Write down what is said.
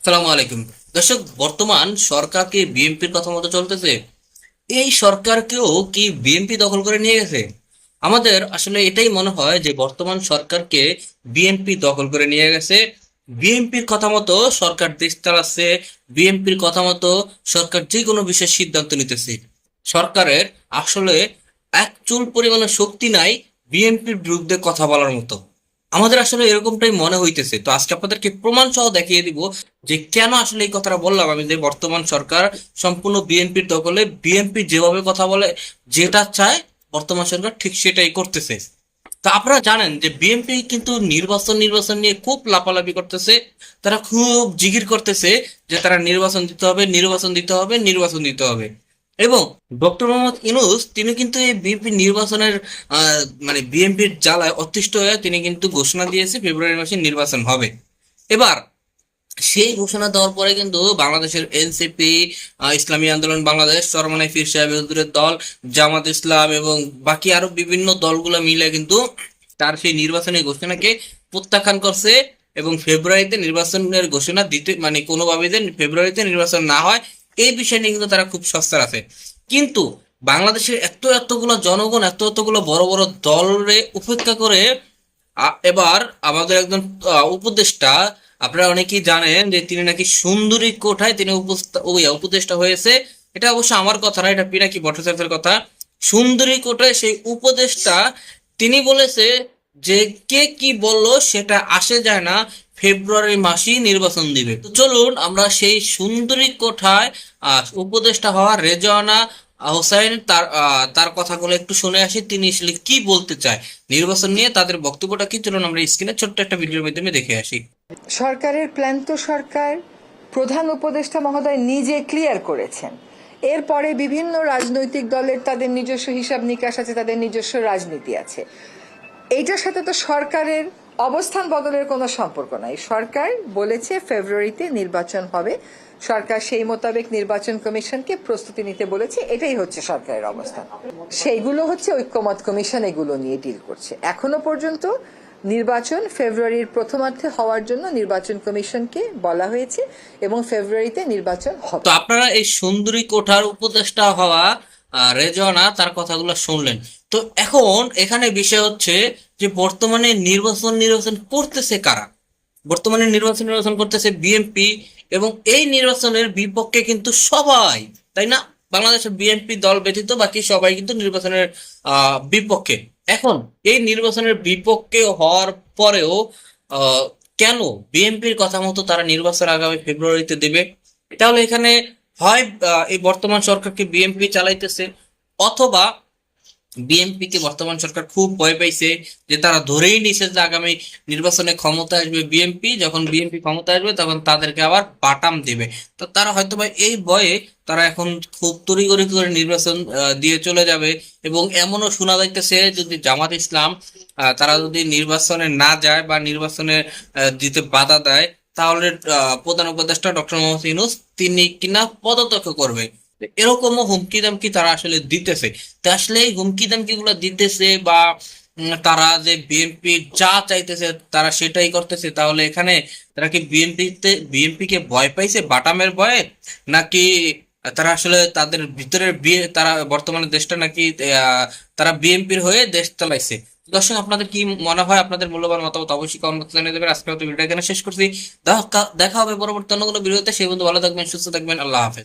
সালামু আলাইকুম। দর্শক, বর্তমান সরকার কি বিএনপির কথা মতো চলতেছে? এই সরকারকেও কি বিএনপি দখল করে নিয়ে গেছে? আমাদের আসলে এটাই মনে হয় যে বর্তমান সরকারকে বিএনপি দখল করে নিয়ে গেছে। বিএনপির কথা মতো সরকার দেশ চালাচ্ছে। বিএনপির কথা মতো সরকার যে কোনো বিষয়ে সিদ্ধান্ত নিতেছে। সরকারের আসলে এক চুল পরিমাণে শক্তি নাই বিএনপির বিরুদ্ধে কথা বলার মতো। আমাদের আসলে এরকমটাই মনে হইতেছে। তো আজকে আপনাদেরকে প্রমাণ সহ দেখিয়ে দিব যে কেন আসলে এই কথাটা বললাম আমি, যে বর্তমান সরকার সম্পূর্ণ বিএনপির দখলে। বিএনপি যেভাবে কথা বলে, যেটা চায়, বর্তমান সরকার ঠিক সেটাই করতেছে। তা আপনারা জানেন যে বিএনপি কিন্তু নির্বাচন নির্বাচন নিয়ে খুব লাফালাফি করতেছে। তারা খুব জিগির করতেছে যে তারা নির্বাচন দিতে হবে, নির্বাচন দিতে হবে, নির্বাচন দিতে হবে। এবং ডক্টর মোহাম্মদ ইউনূস তিনি কিন্তু এই বিএনপি নির্বাচনের মানে বিএনপির জ্বালায় অতিষ্ঠ হয়ে তিনি কিন্তু ঘোষণা দিয়েছে ফেব্রুয়ারি মাসে নির্বাচন হবে। এবার সেই ঘোষণা দেওয়ার পরে কিন্তু বাংলাদেশের এনসিপি, ইসলামী আন্দোলন বাংলাদেশ, চরমনাই পীর সাহেব হুজুরের দল, জামাত ইসলাম এবং বাকি আরো বিভিন্ন দলগুলো মিলে কিন্তু তার সেই নির্বাচনের ঘোষণাকে প্রত্যাখ্যান করছে। এবং ফেব্রুয়ারিতে নির্বাচনের ঘোষণা দিতে, মানে কোনোভাবে যে ফেব্রুয়ারিতে নির্বাচন না হয়, এই বিষয় নিয়ে কিন্তু তারা খুব সস্তার আছে। কিন্তু বাংলাদেশের এতগুলো জনগণ, এতগুলো বড় বড় দলরে উপেক্ষা করে এবার আমাদের একজন উপদেষ্টা, আপনারা অনেকেই জানেন যে তিনি নাকি সুন্দরী কোঠায় তিনি উপদেষ্টা হয়েছে। এটা অবশ্য আমার কথা না, এটা পিনাকি ভট্টাচার্যের কথা। সুন্দরী কোঠায় সেই উপদেষ্টা তিনি বলেছে যে কে কি বললো সেটা আসে যায় না, ফেব্রুয়ারি মাসেই নির্বাচন দিবে। তো চলুন আমরা সেই সুন্দরী কোঠায় উপদেষ্টা হওয়া রেজওয়ানা হোসাইন তার কথাগুলো একটু শুনে আসি, তিনি আসলে কি বলতে চায় নির্বাচন নিয়ে, তাদের বক্তব্যটা কি। চলুন আমরা স্ক্রিনে ছোট্ট একটা ভিডিওর মাধ্যমে দেখে আসি। সরকারের প্ল্যান তো সরকার প্রধান উপদেষ্টা মহোদয় নিজে ক্লিয়ার করেছেন। এরপরে বিভিন্ন রাজনৈতিক দলের তাদের নিজস্ব হিসাব নিকাশ আছে, তাদের নিজস্ব রাজনীতি আছে। এইটার সাথে তো সরকারের অবস্থান বদলের কোনো সম্পর্ক নাই। সরকার বলেছে ফেব্রুয়ারিতে নির্বাচন হবে, সরকার সেই মোতাবেক নির্বাচন কমিশনকে প্রস্তুতি নিতে বলেছে। এটাই হচ্ছে সরকারের অবস্থান। সেইগুলো হচ্ছে ঐক্যমত কমিশন এগুলো নিয়ে ডিল করছে। এখনো পর্যন্ত নির্বাচন ফেব্রুয়ারির প্রথমার্ধে হওয়ার জন্য নির্বাচন কমিশনকে বলা হয়েছে এবং ফেব্রুয়ারিতে নির্বাচন হবে। তো আপনারা এই সুন্দরী কোঠার উপদেষ্টা হওয়া রেজওয়ানা তার কথাগুলো শুনলেন। তো এখন এখানে বিষয় হচ্ছে যে বর্তমানে নির্বাচন নির্বাচন করতেছে কারা? বর্তমানে নির্বাচন করতেছে বিএনপি। এবং এই নির্বাচনের বিপক্ষে কিন্তু সবাই, তাই না? বাংলাদেশের বিএনপি দল ব্যতীত বাকি সবাই কিন্তু নির্বাচনের বিপক্ষে। এখন এই নির্বাচনের বিপক্ষে হওয়ার পরেও আহ, কেন বিএনপির কথা মতো তারা নির্বাচন আগামী ফেব্রুয়ারিতে দেবে? তাহলে এখানে হয় এই বর্তমান সরকারকে বিএনপি চালাইতেছে, অথবা বিএনপি কে বর্তমান সরকার খুব ভয় পাইছে যে তারা ধরেই নিছে যে আগামী নির্বাচনে ক্ষমতা আসবে বিএনপি। যখন বিএনপি ক্ষমতা আসবে তখন তাদেরকে আবার বাটাম দিবে। তো তারা হয়তো বা এই ভয়ে তারা এখন খুব তড়িঘড়ি করে নির্বাচন দিয়ে চলে যাবে। এবং এমনও শোনা যাইতেছে যদি জামাত ইসলাম তারা যদি নির্বাচনে না যায় বা নির্বাচনে দিতে বাধা দেয়, তাহলে প্রধান উপদেষ্টা ডক্টর মোহাম্মদ ইউনূস তিনি কিনা পদত্যাগ করবে। এরকমও হুমকি দামকি তারা আসলে দিতেছে। তো আসলে এই হুমকি দামকি গুলো দিতেছে বা তারা যে বিএনপি যা চাইতেছে তারা সেটাই করতেছে, তাহলে এখানে তারা কি বিএনপি কে ভয় পাইছে বাটামের ভয়ে, নাকি তারা আসলে তাদের ভিতরের বিয়ে, তারা বর্তমানে দেশটা নাকি তারা বিএনপির হয়ে দেশ চালাইছে? দর্শক, আপনাদের কি মনে হয়? আপনাদের মূল্যবান মতামত অবশ্যই কমেন্ট জানিয়ে দেবেন। আজকে ভিডিওটা এখানে শেষ করছি। দেখা হবে পরবর্তী অন্য কোনো ভিডিওতে। সেই বন্ধু ভালো থাকবেন, সুস্থ থাকবেন। আল্লাহ হাফেজ।